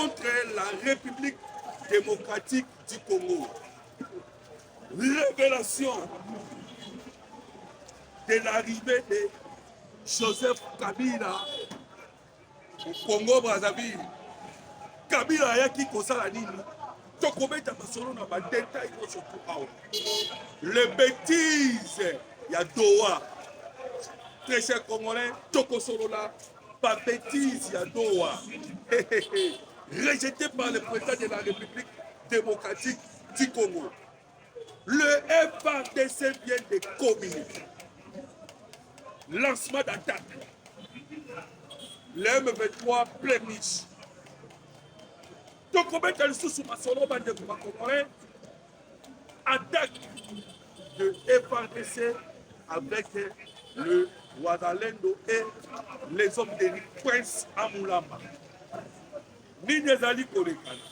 contre la République démocratique du Congo. Révélation de l'arrivée de Joseph Kabila au Congo-Brazzaville. Kabila ayaki kosala nini? Tokobeta masolo na ba détail surtout awa. Les bêtises ya Doha. Très cher Congolais, Tokosolola, pas bêtise ya Doha. Rejeté par le président de la République démocratique du Congo. Le FARDC vient de communiquer. Lancement d'attaque. Le M23 pléniche. Donc, on met le sous ma solo de Congolais. Attaque de FARDC avec le Ouazalendo et les hommes de Prince Amoulamba. Nini ezali kolekana.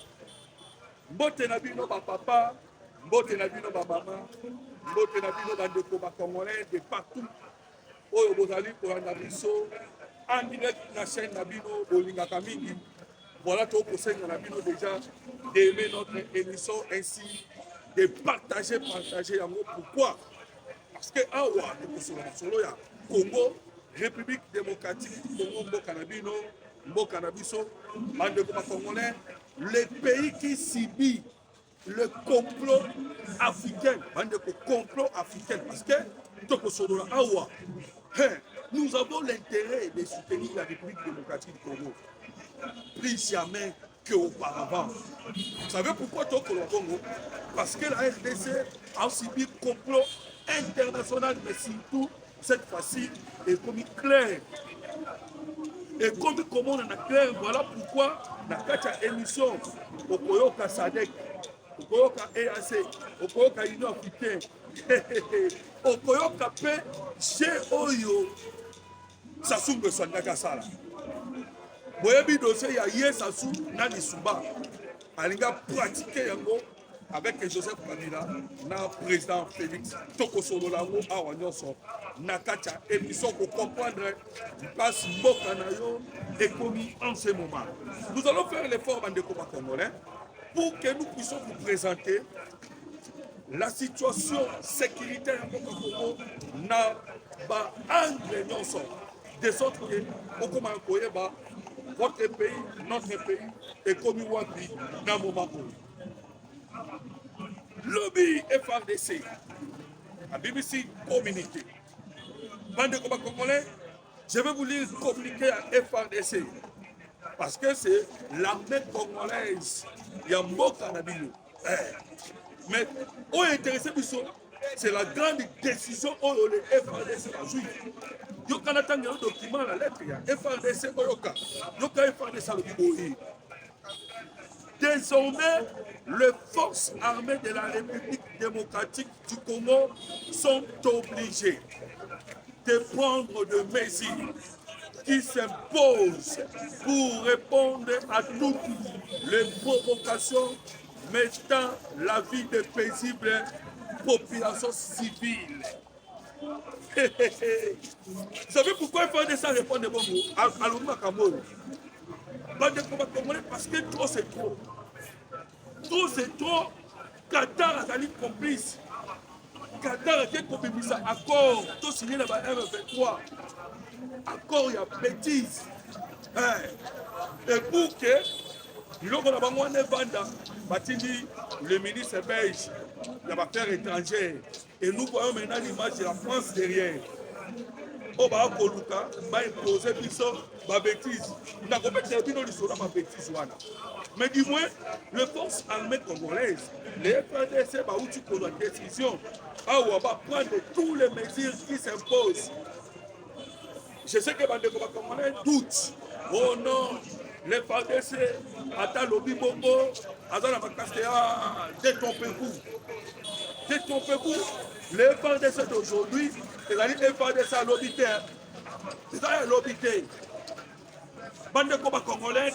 Mbote na bino ba papa, mbote na bino ba mama, mbote na bino ba ndeko ba Congolais de partout. Oyo bozali kolanda biso en direct na chaîne na bino bolingaka mingi. Voilà tout pour ça na bino déjà d'aimer notre émission ainsi de partager yango. Pourquoi? Parce que awa solo ya Congo, République démocratique du Congo, Mboka na biso, bandeko ba Congolais, le pays qui subit le complot africain, bandeko complot africain, parce que tokosolola awa, nous avons l'intérêt de soutenir la République démocratique du Congo, plus jamais qu'auparavant. Vous savez pourquoi tokosolola Congo? Parce que la RDC a subi complot international, mais surtout cette fois-ci est comme clair. Et comme comment on a clair, voilà pourquoi dans cette émission, au Koyoka Sadek, au Koyoka EAC, au Koyoka Union Africaine, au Koyoka P, chez Oyo, Sassou Nguesso Sala. Boyebi dossier, il y a Sassou Nani Souba. Alinga pratiquer yango avec Joseph Kabila, na président Félix Tokosolo Lango awa nyonso nakacha émission pour comprendre place mboka na yo économie en ce moment. Nous allons faire l'effort en découvrant congolais pour que nous puissions vous présenter la situation sécuritaire en Congo na ba angle nyonso de sorte que au comment koyeba votre pays, notre pays et comme wapi na moment. Lobby FARDC, la BBC communiqué. Bande de Congolais, je vais vous lire communiqué à FARDC parce que c'est l'armée congolaise. Il y a Mboka Nabino. Mais où est intéressé, c'est la grande décision où le FARDC a joué. Il y a un document, la lettre, il y a FARDC, il y a FARDC, désormais, les forces armées de la République démocratique du Congo sont obligées de prendre des mesures qui s'imposent pour répondre à toutes les provocations mettant la vie de paisibles populations civiles. Vous savez pourquoi il faut de ça répondre de bon mot à l'Ouma Kamoro? Parce que trop c'est trop. Trop c'est trop. Qatar a été complice. Qatar a été complice. Accord. Tout signé là bas M23. Accord, il y a bêtise. Et pour que le ministre belge, les affaires étrangères, et nous voyons maintenant l'image de la France derrière. On va imposer ma bêtise. Mais du moins, les forces armées congolaises, les FARDC, va la décision, on va prendre toutes les mesures qui s'imposent. Je sais que les Congolais doutent. Oh non, les FARDC, attends lobby bongo, détrompez-vous. Détrompez-vous. Les FARDC d'aujourd'hui, c'est-à-dire les FARDC à l'obité. C'est-à-dire à l'obité. Bande de combat congolais,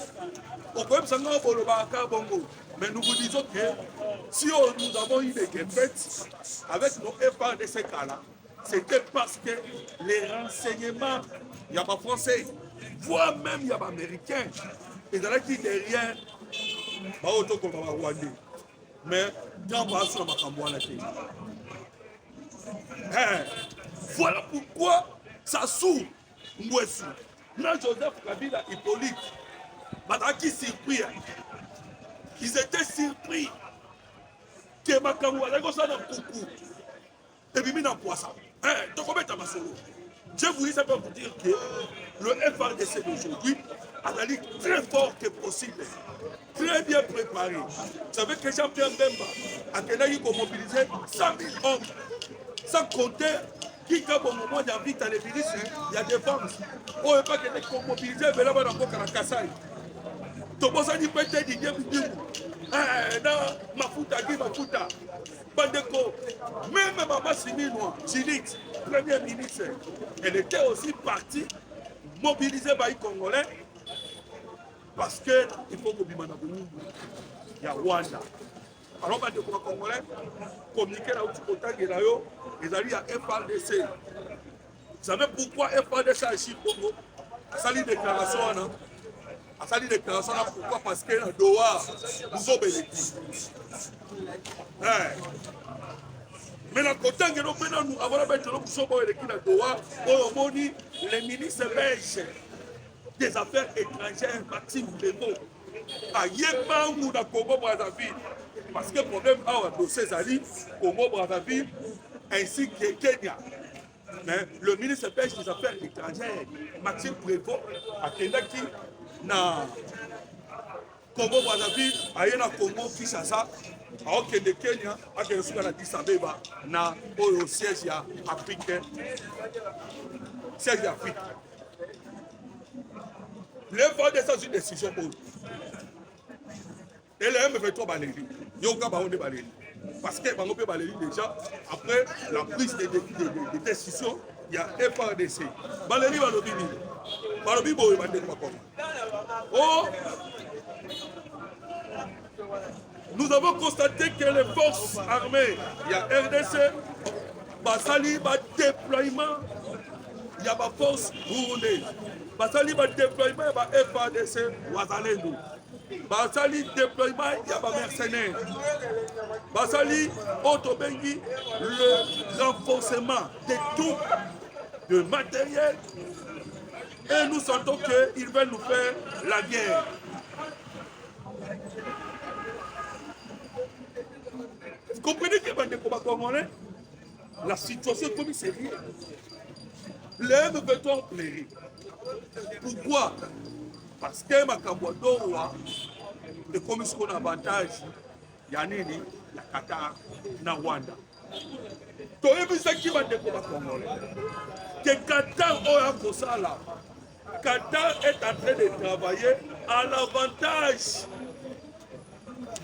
mais nous vous disons que si nous avons eu des défaites avec nos FARDC là, c'était parce que les renseignements, il n'y a pas français, voire même il y a pas américain, ils allaient qui derrière baotokoma barwandais mais ntango asuna makambo wana te. Voilà pourquoi Sassou Nguesso na Joseph Kabila Hippolyte bazalaki surpris. Ils étaient surpris que makambo azali kosala na kuku ebimi na poisa. Tokobeta masolo. Je voulais simplement vous dire que le FRDC d'aujourd'hui azali très fort que possible, très bien préparé. Vous savez que Jean-Pierre Bemba a mobilisé 100 000 hommes, sans compter qui, au moment de la vie, il y a des femmes. On ne peut pas mobiliser, mais là, on a un Kassai. Tobosani peut-être dit mafuta qui mafuta. Bandeko, même Maman Siminois, Chilite, Premier ministre, elle était aussi partie mobiliser les Congolais parce qu'il faut que il y a Rwanda. Alors, les Congolais communiquer là où tu peux ils arrivent à FRDC. Vous savez pourquoi FRDC a ici Congo? Ça lit déclaration. Ça lit déclaration pourquoi? Parce que dans Doha, nous sommes bénéfices. Mais dans le côté de nous avons le ministre belge des Affaires étrangères, Maxime Bémot, a Yéban dans Congo Brazzaville. Parce que le problème a dossier Zali, Congo Brazzaville, ainsi que Kenya. Mais le ministre belge des Affaires étrangères, Maxime Prévost, a Kendaki na Congo Brazzaville, a Yéna Congo Kinshasa. Alors que le Kenya a reçu la Addis Abeba na au siège africain, siège Afrique. Les fois de ça, c'est une décision pour et les M23 baléri, yoga baonde baléri. Parce que on peut baléri déjà après la prise de décision, il y a FRDC. Baléri balobini, balobi boy bandeko bakoma. Oh. Nous avons constaté que les forces armées, il y a RDC, Basali, déploiement, il y a ma force burundaise. Basali, déploiement, il y a FADC, Ouazalendo. Basali, déploiement, il y a ma mercenaires. Basali, Otobengi, le renforcement des troupes, de matériel. Et nous sentons qu'ils veulent nous faire la guerre. Vous comprenez que la situation comme c'est rien. Les M23 plairait. Pourquoi? Parce que Makambodo est comme ce qu'on a avantage. Il y a Nini, il y a Qatar, il y a Rwanda. Tu as vu ce qui va découvrir Congolais. Que Qatar a un ça là. Qatar est en train de travailler à l'avantage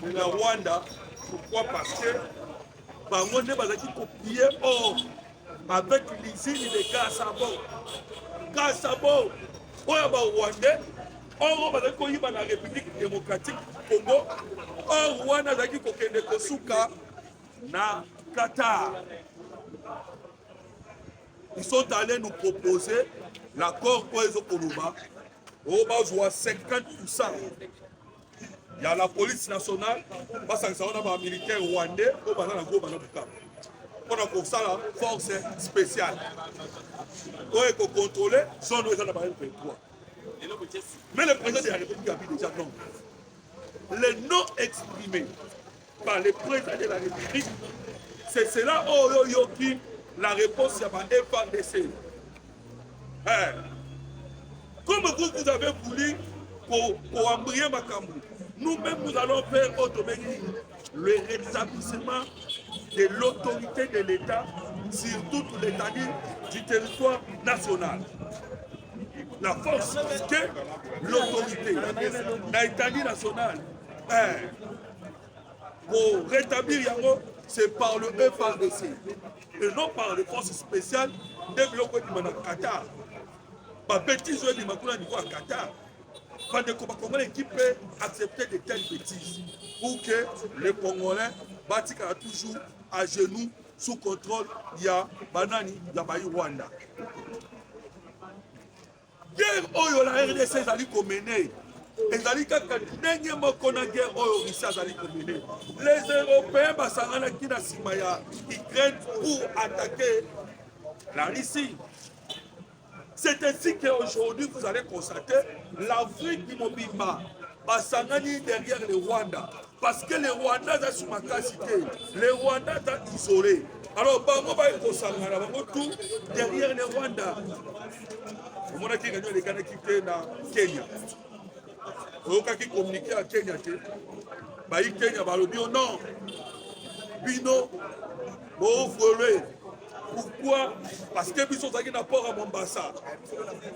de la Rwanda. Pourquoi? Parce que Bangonde bazaki copier or avec l'usine de Gassabo. Gassabo, oya ba Rwanda, or bazaki koyiba na République démocratique Congo, or Rwanda zaki kokende kosuka na Qatar. Ils sont allés nous proposer l'accord Oezo Koluba, au bas 50%. Il y a la police nationale, parce que ça on a un militaire rwandais, au bas dans le on a pour ça la force spéciale. On est contrôlé, son nom est dans la barrière 23. Mais le président de la République a dit déjà non. Les noms exprimés par le président de la République, c'est cela qui la réponse à ma FRDC. Comme vous avez voulu pour embrayer Makambu, nous-mêmes nous allons faire le rétablissement de l'autorité de l'État sur toute l'étendue du territoire national. La force que l'autorité de l'étendue nationale pour rétablir Yango, c'est par le FRDC et non par les forces spéciales de Qatar. Ma bêtise est niveau à Qatar. Comment l'équipe peut accepter de telles bêtises pour que les Congolais battent toujours à genoux sous contrôle il y a Banani, il y a Rwanda. Guerre où la RDC a dit qu'on menait ezali kaka ndenge moko na guerre oyo Russie azali komene. Les Européens basanganaki na nsima ya Ukraine pour attaquer la Russie. C'est ainsi qu'aujourd'hui, vous allez constater l'Afrique du Mobimba, basangani derrière le Rwanda. Parce que le Rwanda a sous ma cité, le Rwanda est isolé. Alors, bango ba ekosangana, bango tout derrière le Rwanda. On a qui gagné les Ghana qui étaient dans Kenya. On a qui communiqué à Kenya. Baï Kenya, ba lobi non. Bino, bon frère. Pourquoi? Parce que biso zaki na port à Mombasa.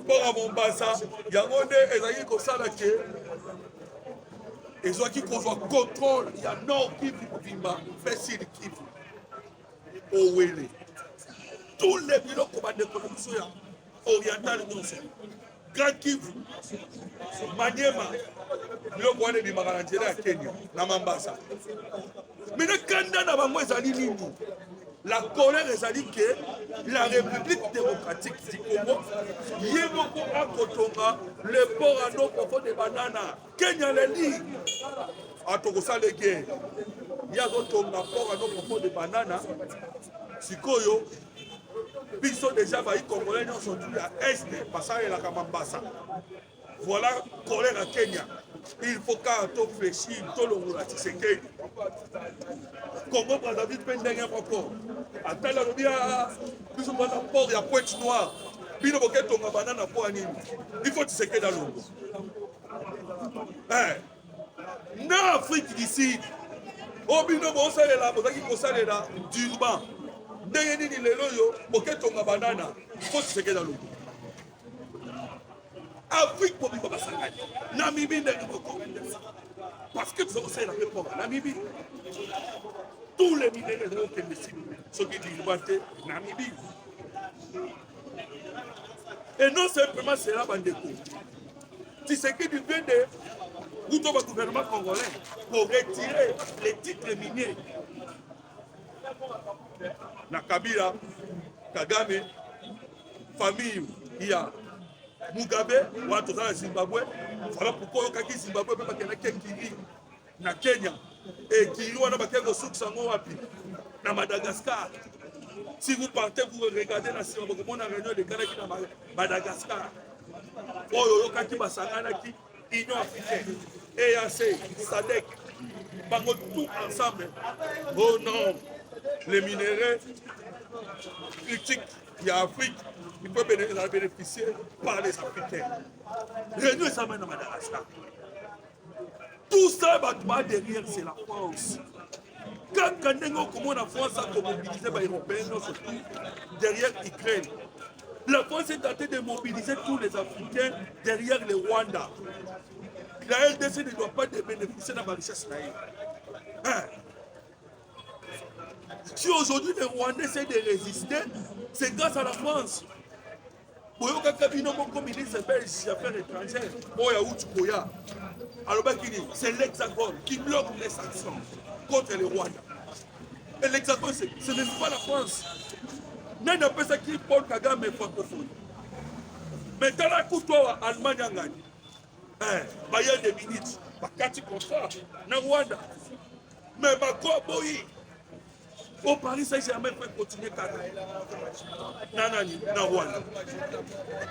Port à Mombasa, yango nde ezaki kosala ke ezwaki kozwa contrôle ya Nord Kivu Mobimba, mpe Sud Kivu. Owele. Tous les biloko bandeko na biso ya oriental nyonso. Grand Kivu, Maniema, biloko wana ebimaka na nzela ya Kenya na Mombasa. Mene kanda na bango ezali nini? La colère est que la République démocratique du Congo y beaucoup à Kotonga, le port à nos propos de bananes. Kenya les lits. À Togosa les guerres. Il y a d'autres port à nos propos de bananes. Sikoyo. Ils sont déjà baillés Congolais sont tous à Est, passant à la Kamambasa. Voilà colère à Kenya. Il faut qu'un taux fléchi, tout le monde a tisséqué. Congo Brazzaville peine dernière encore. Attends la lobia, plus ou moins la porte, il y a Pointe Noire. Bino boket ton banane pour anime. Il faut tisséquer dans l'eau. Na Afrique d'ici. Oh bino bon ça est là, bon ça qui concerne là, d'urbain. Derrière ni les loyo, boket ton banane. Il faut tisséquer dans l'eau. Afrique pour vivre à Namibie n'est pas parce que vous avez la réponse à Namibie. Tous les minéraux qui sont ceux qui disent Namibie. Et non simplement c'est là Bandeko. Si c'est que du bien de gouvernement congolais pour retirer les titres miniers. Na Kabila, Kagame, famille, il y a Mugabe, watu za Zimbabwe, voilà pourquoi okaki Zimbabwe pepa kenaki Kiri na Kenya et Kiri wana bakeko suksango wapi na Madagascar. Si vous partez vous regardez la Zimbabwe comment on a réunion de Kanaki na Madagascar. Oyo okaki basangana ki Union africaine, EAC, SADC, bango tout ensemble. Oh non, les minéraux critiques il y a Afrique. Il peut bénéficier par les Africains. Réunion ça mène à Madagascar. Tout ça, derrière, c'est la France. Quand comment la France a mobilisé les Européens, surtout derrière l'Ukraine, la France est tentée de mobiliser tous les Africains derrière le Rwanda. La LDC ne doit pas bénéficier de la richesse. Si aujourd'hui les Rwandais essaient de résister, c'est grâce à la France. C'est l'Hexagone qui bloque les sanctions contre le Rwanda. Et l'Hexagone, ce n'est pas la France. N'a pas ça qui Paul Kagame francophone. Mais dans la couture, Allemagne a gagné. Bayern de Munich, Bakati contrat, na Rwanda. Mais Macron, au Paris Saint-Germain peut continuer Kaka. Nanani, na Rwanda.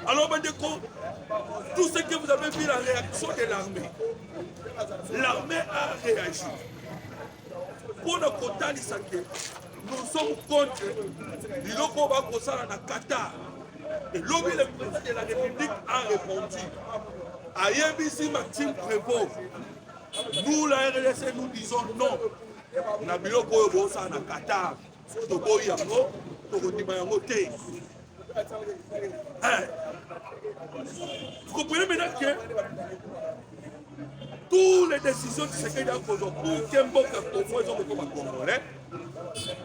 Alors, Bandeko, tout ce que vous avez vu, la réaction de l'armée. L'armée a réagi. Pour le quota nous sommes contre l'Iloko Bakosala na Qatar. Et l'objet le président de la République a répondu. À YBC Maxime Prévost, nous, la RDC, nous disons non. Na biloko bosa na Qatar to boyango to kondima yango te. Vous comprenez maintenant que toutes les décisions qui se prennent pour que Mboka Congo soit congolais,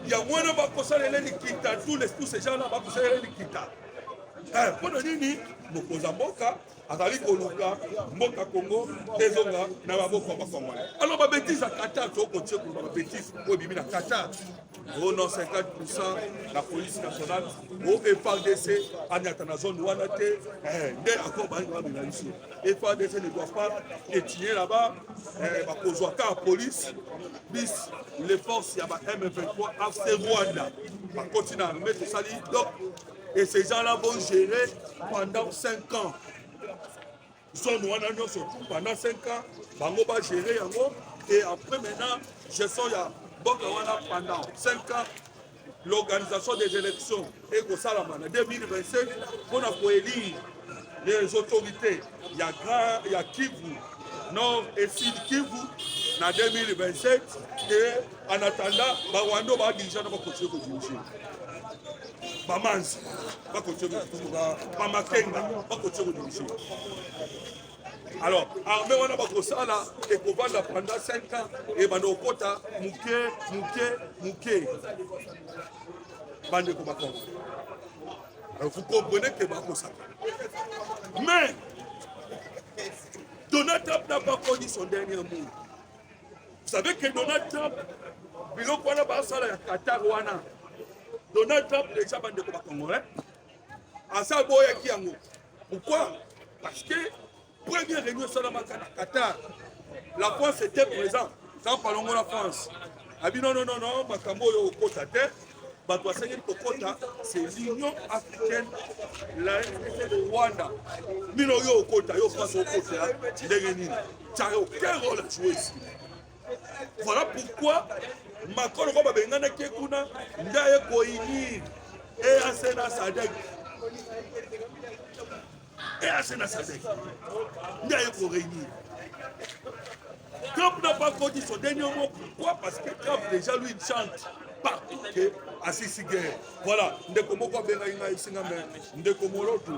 il y a moins de bakosala les kita tous ces gens là bakosala les kita. mpona nini mokonza mboka azali koluka mboka Congo ezonga na maboko ya bakongolais. Alors babétise à Qatar tokotie koluka babétise oyo ebimi na Qatar o non 50% la police nationale o FARDC anyata na zone wana te nde accord balinga bamela biso. FARDC ne doit pas étudier là-bas bakozwa ka police bis les forces ya ba M23 AFC Rwanda bakoti na armée tosali donc. Et ces gens-là vont gérer pendant 5 ans. Zone wana nyonso pendant 5 ans, bango va gérer yango et après maintenant gestion ya boka wana pendant 5 ans. L'organisation des élections et kosalama en 2027 pour élire les autorités. Il y a Kivu Nord et Sud Kivu en 2027 et en attendant Bawando va diriger dans votre diriger. Bamanzi Bamakenga bakotioko dirige. Alors armée wana bakosala ekovanda pendant 5 ans et bandokota muke bandeko bakongo. Alors vous comprenez que bakosala. Mais Donald Trump n'a pas connu son dernier mot. Vous savez que Donald Trump biloko wana basala ya Qatar wana Donald Trump déjà bande ko bakongolais asa boya ki yango. Pourquoi? Parce que première réunion salamaka na Qatar la France était présente quand parlons de la France abi non makambo yo kota te bato asengi kokota c'est l'Union africaine la de Rwanda mino yo kota yo France okota ndenge nini taro quel rôle a joué ici. Voilà pourquoi Macron va bengana kekuna ndaye koinir et asena sadek ndaye ko réunir. Trump n'a pas dit son dernier mot. Pourquoi? Parce que Trump déjà lui chante partout que Assisi guerre. Voilà, ndeko moko benga inga isinga me ndeko moloto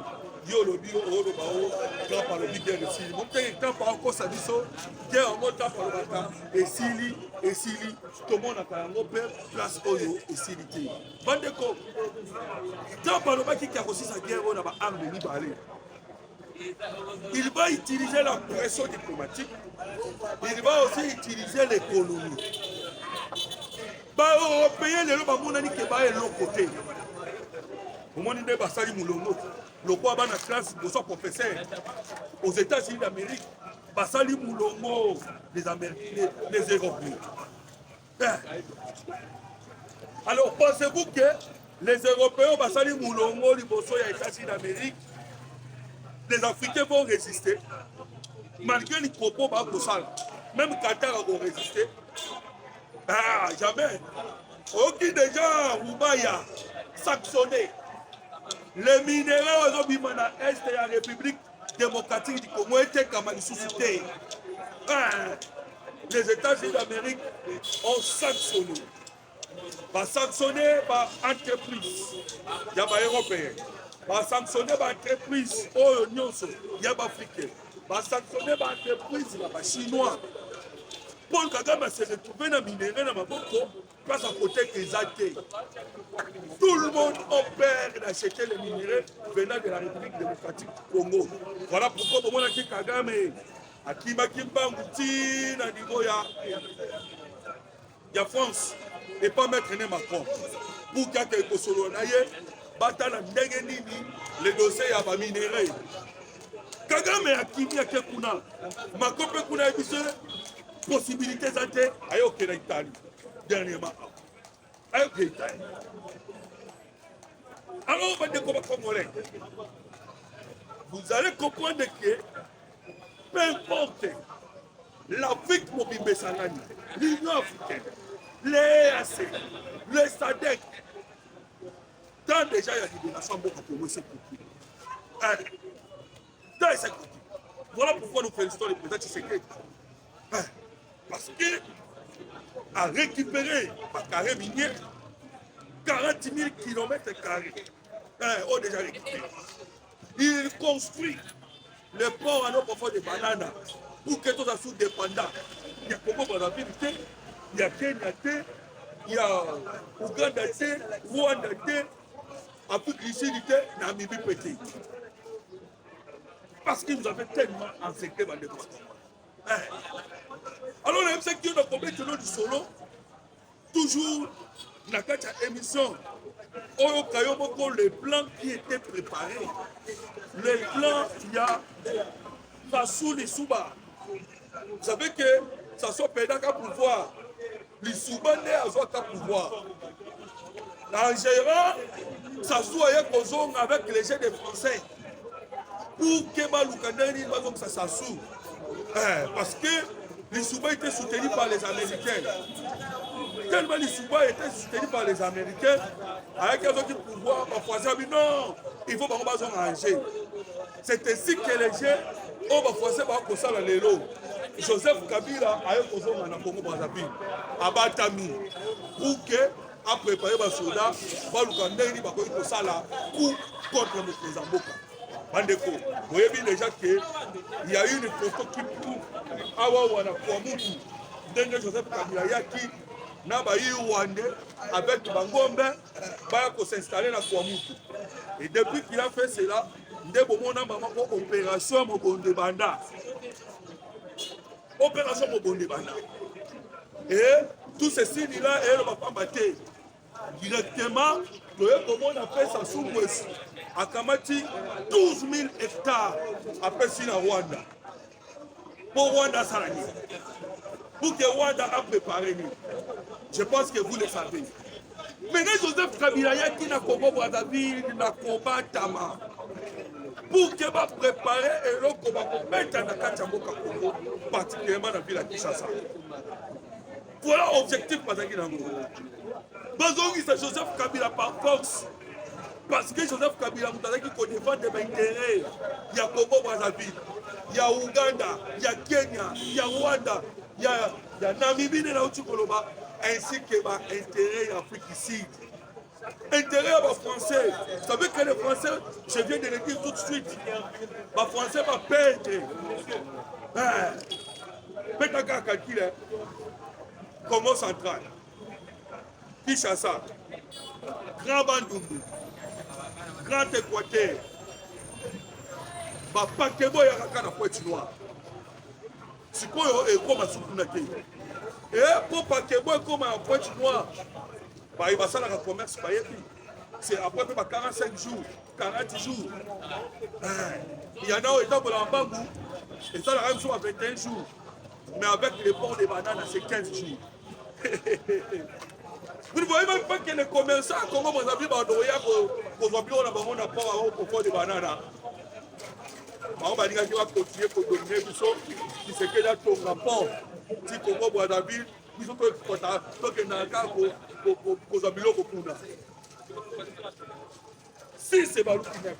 yo lo bio o lo bao Trump a le guerre ici. Mon pays Trump a encore sa biso guerre en mode Trump a le bata et Sili tout le monde a kango per place oyo et Sili te. Bandeko Trump a le baki qui a aussi sa guerre on a ba arme ni balé. Il va utiliser la pression diplomatique. Il va aussi utiliser l'économie. Les Européens, les Européens, qui sont l'autre côté. Au moins, ils sont moulongo. Le quoi va dans la classe, ils sont professeurs. Aux États-Unis d'Amérique, basali moulongo les Américains, les Européens. Alors, pensez-vous que les Européens basali moulongo les États-Unis d'Amérique? Les Africains vont résister. Malgré les propos, même Qatar va résister. Ah, jamais. Ok, déjà, Oubaya, sanctionné. Les minéraux ont mis dans l'Est de la République démocratique du Congo étaient comme une société. Les États-Unis d'Amérique ont sanctionné. Pas sanctionné par entreprise. Il y a des Européens. Pas sanctionné par entreprise. Oh, il y a des Africains. Pas sanctionné par entreprise. Il y a des Chinois. Paul Kagame s'est retrouvé dans le minerai dans ma boko, place à côté des athées. Tout le monde opère d'acheter les minéraux venant de la République démocratique du Congo. Voilà pourquoi pour moi, Kagame, Akima Kimbanguti, Nadigoya, il y a France, et pas mettre Macron. Pour qu'il y ait quelque chose, Batala Ndengenini, les dossiers à minéraux. Kagame Akimi Akekuna, Macron Pekuna et possibilités santé ayo que l'Italie dernièrement ayo que l'Italie. Alors on va dire Congolais, vous allez comprendre que peu importe l'Afrique mobile Sangani, l'Union africaine, les EAC, les SADC, tant déjà il y a des nations beaucoup pour nous voilà pourquoi nous félicitons le président Tshisekedi. Parce qu'il a récupéré par carré minier 40 000 km². On a déjà récupéré. Il construit le port à nos profonds de bananes pour que tout soit sous-dépendant. Il y a Congo Brazzaville, il y a Kenya, il y a Ouganda, Rwanda. Afrique du Sud, Namibie petit. Parce qu'ils nous avaient tellement encerclés dans des coins. Alors, les MC qui ont compris que nous du solo, toujours, dans la émission, les plans qui étaient préparés, les plans, il y a Fassou Lissouba. Vous savez que ça soit pédant qu'à pouvoir. Lissouba n'est à soi qu'à pouvoir. En gérant, ça soit avec les jeunes des Français. Pour que Maloukanani ça s'assoue. Parce que Lissouba était soutenu par les Américains. Tellement Lissouba était soutenu par les Américains, avec les autres pouvoirs, parfois ça dit non, il faut pas qu'on ranger. C'est ainsi que les gens ont forcé par ça dans les lots. Joseph Kabila a eu besoin de Congo Brazzaville, à Batami, pour que a préparé les soldats, Balukaneni va faire ça là pour contre le président Boka. Bandeko, vous voyez bien déjà qu'il y a eu une photo qui prouve Awa na Kwamutu, Denge Joseph Kabila Yaki, Nabayi Wande, avec Bangombe, pour s'installer dans Kwamutu. Et depuis qu'il a fait cela, il y a une opération Mobonde Banda. Opération Mobonde Banda. Et tout ceci, là, elle ne va pas battre. Directement, comment on a fait ça sous l'ouest. À Kamati, 12 000 hectares après Sina Rwanda. Pour Rwanda Salani. Pour que Rwanda a préparé nous. Je pense que vous le savez. Maintenant, Joseph Kabila qui n'a pas Brazzaville, n'a pas Tama. Pour qu'il va préparer et l'on va mettre dans la Kachamboka Congo, particulièrement dans la ville de Kinshasa. Voilà l'objectif de c'est Joseph Kabila par force. Parce que Joseph Kabila, vous savez qu'il défend des intérêts. Il y a Congo Brazzaville, il y a Ouganda, il y a Kenya, il y a Rwanda, il y a Namibie, ainsi que l'intérêt de l'Afrique ici. Intérêt aux Français. Vous savez que les Français, je viens de le dire tout de suite, les Français vont perdre. Faites un calcul. Congo central, Kinshasa, Grand Bandundu, Grand Équateur, Pakebo Yaraka na Pointe Noire. C'est quoi comme à Soukounate? Et pour Pakebo comme à Pointe Noire, il va faire le commerce. C'est après 45 jours, 40 jours. Il y en a au état de l'Ambangou, et ça la même chose à 21 jours. Mais avec les ponts des bananes, c'est 15 jours. Vous ne voyez même pas que les commerçants à Congo Brazzaville vont avoir un rapport au port des bananes. On va dire qu'il va continuer pour dominer qui c'est qu'il y a ton rapport. Si Congo Brazzaville, ils ont que si c'est Balou qui n'est.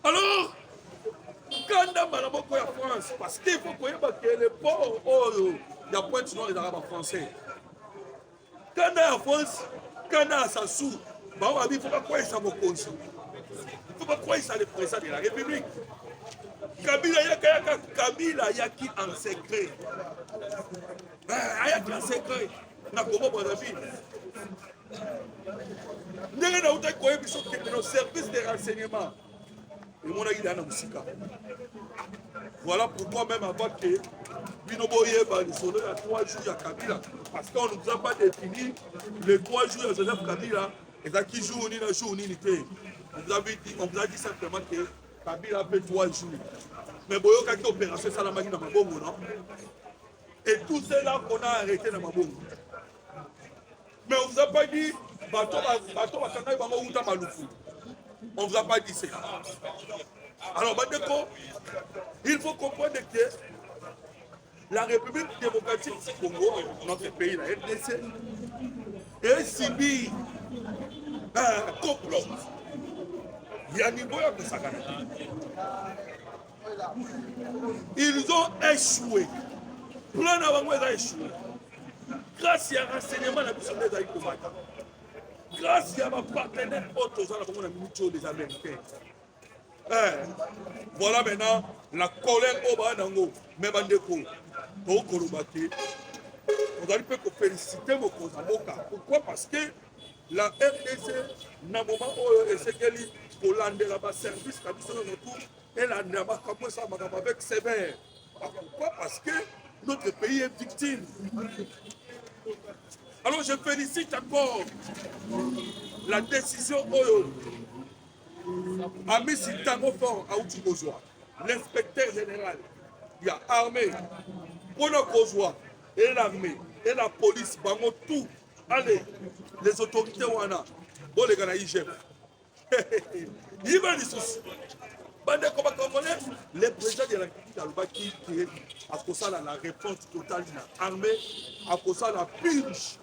Alors, quand on a France, parce qu'il faut que les ports il y a Pointe Noire les Arabes français. Quand on est en France, quand on est à Sassou, il ne faut pas croire ça mon conseil. Il ne faut pas croire ça le président de la République. Kabila Yaki en secret. Yaki en secret. Na Congo Brazzaville. Nous avons nos services de renseignement. Et mon avis dans Moussika. Voilà pourquoi même avant que Binoboye les soldats à 3 jours à Kabila, parce qu'on ne nous a pas défini les 3 jours à Joseph Kabila, et ça qui joue ni le jour ni l'ité. On vous a dit simplement que Kabila a fait 3 jours. Mais Boyo Kaki opération Salamagi dans ma bombe, non? Et tout cela qu'on a arrêté dans ma bombe. Mais on ne vous a pas dit, bateau Bakanga Bango Outa Maloufu. On ne vous a pas dit cela. Alors, il faut comprendre que la République démocratique du Congo, notre pays, la RDC, est subi un complot. Il y a un niveau de ça. Ils ont échoué. Plein d'avant a échoué. Grâce à un renseignement, la mission des Aïkoumata. Grâce à ma partenaire autres, des Américains. Voilà maintenant la colère au Banango, même en déco, au Kolobate. on allait féliciter mon Kozamoka. Pourquoi? Parce que la RDC, na moment où Esekeli Hollande là-bas service comme ça retour et la Nama comme ça avec sévère. Pourquoi? Parce que notre pays est victime. Alors je félicite encore la décision Ami Sintango Fort à Outibozwa, l'inspecteur général, il y a armée, pour le Kozwa, et l'armée, et la police, bango tout. Allez, les autorités wana, bon les gars, IGF. Il va les soucis. Les présidents de la République qui à cause de la réponse totale de l'armée, à cause de la purge.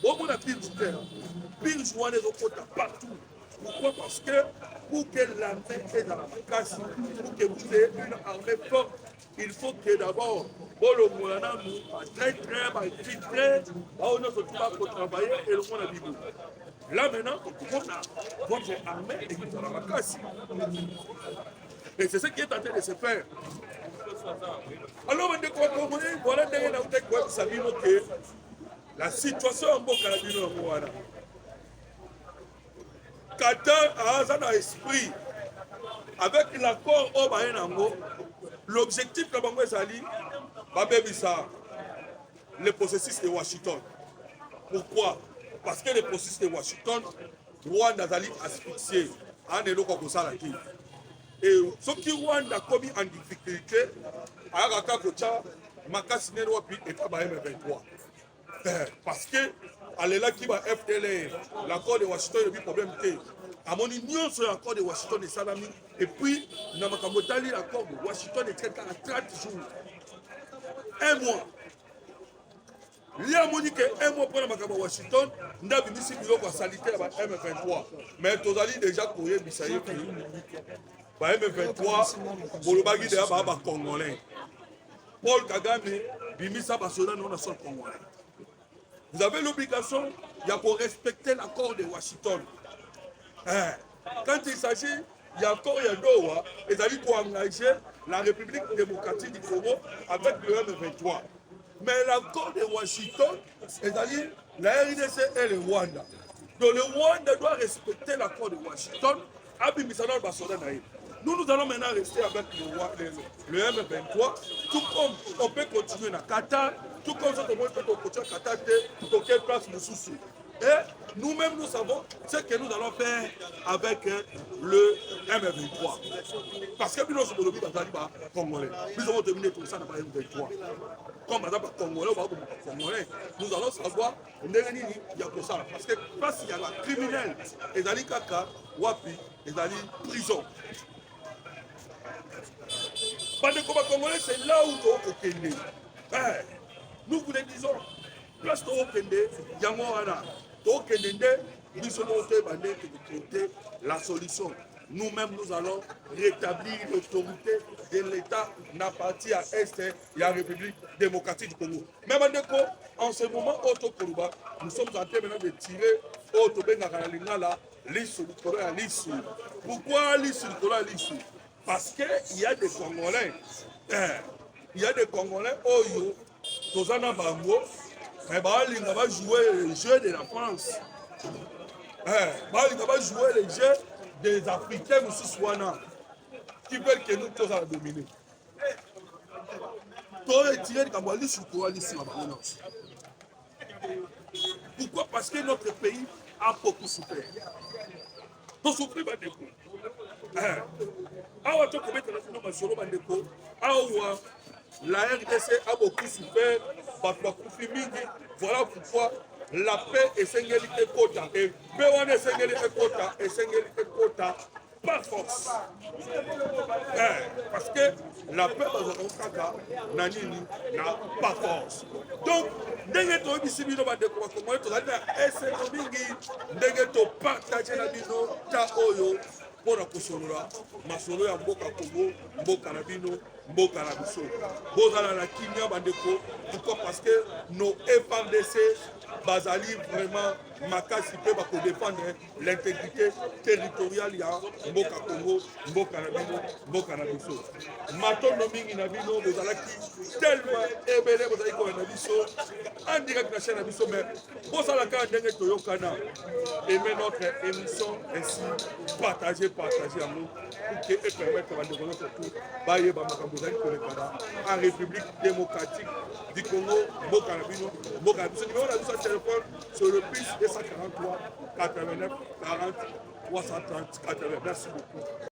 Bon, la purge, purge wana est partout. Pourquoi? Parce que pour que l'armée est dans la casse, pour que vous ayez une armée forte, il faut que d'abord, le Moulana nous très, on ne se trouve pas pour travailler et le monde a dit. Là maintenant, on a votre armée et qui est dans la casse. Et c'est ce qui est en train de se faire. Alors, voilà que la situation en Bokalabino, Qatar a un esprit avec l'accord au Bayenango. L'objectif de Bango Zali, le processus de Washington. Pourquoi? Parce que le processus de Washington, Rwanda Zali asphyxié, en éloko kosalaki. Et ce qui Rwanda a commis en difficulté, a Kocha, Makasi Neropi et M23. Parce que, là qui va FTL, l'accord de Washington, il y a un problème. À mon union sur l'accord de Washington et Salami, et puis, Namakamotali, l'accord de Washington est traité à 30 jours. Un mois. Il y a un mois pour la Washington, nous avons mis un sanitaire à M23. Mais tu as déjà couru Bissaye. M23, pour le bagage de Congolais. Paul Kagame, Bimisa Basola, non, on Congolais. Vous avez l'obligation, il y a pour respecter l'accord de Washington. Quand il s'agit, il y a encore un doigt, ils allaient pour engager la République démocratique du Congo avec le M23. Mais l'accord de Washington, ils allaient la RDC et le Rwanda. Donc le Rwanda doit respecter l'accord de Washington. Nous allons maintenant rester avec le M23, tout comme on peut continuer dans Qatar, tout comme on peut continuer à Qatar, pour quelle place nous soucions. Et nous-mêmes, nous savons ce que nous allons faire avec le M23. Parce que nous sommes Congolais. Nous avons terminé tout ça dans le M23. Comme par exemple Congolais, nous allons savoir il y a que ça. Parce que parce qu'il y a la criminelle, et Ali Kaka, Wapi, et Ali prison. Pas de combat congolais, c'est là où tu es au Kende. Nous vous le disons, place au Kende, Yamorana. Au Kende, nous sommes la solution. Nous-mêmes, nous allons rétablir l'autorité de l'État n'a parti à Est et la République démocratique du Congo. Même en ce moment, nous sommes en train maintenant de tirer l'issue. Pourquoi l'issue? Parce qu'il y a des Congolais. Il y a des Congolais, Tozana Bango, mais ils vont jouer le jeu de la France. Ils vont jouer le jeu des Africains qui veulent que nous tous allons dominer. Pourquoi? Parce que notre pays a beaucoup souffert. Nous souffrons pas de coup. La RDC a beaucoup souffert. Voilà pourquoi la paix est Sengeli et Kota. Et Béwan est Sengeli et Kota. Et Sengeli et Kota par force. Parce que la paix n'a pas force. Donc, dès que tu as dit que tu as partagé la vie pour la Kosolola, Masolo ya Mboka Congo, Mboka Nabino, mboka na biso bozala na kimia bandeko. Pourquoi? Parce que nos FARDC bazali vraiment makasi mpe bakodéfendre l'intégrité territoriale ya mboka Congo, mboka na bino, mboka na biso. Matondo mingi na bino bozalaki tellement ebele bozali koya na biso en direct na chaîne na biso, mais bozala kaka ndenge toyokana. Aimer notre émission ainsi, partager yango pour que et permettre bandeko nyonso tout bayeba makambo ezali kolekana en République démocratique du Congo, mboka na bino, mboka na biso. Numéro na biso ya téléphone sur le plus 243 89 40 330 80. Merci beaucoup.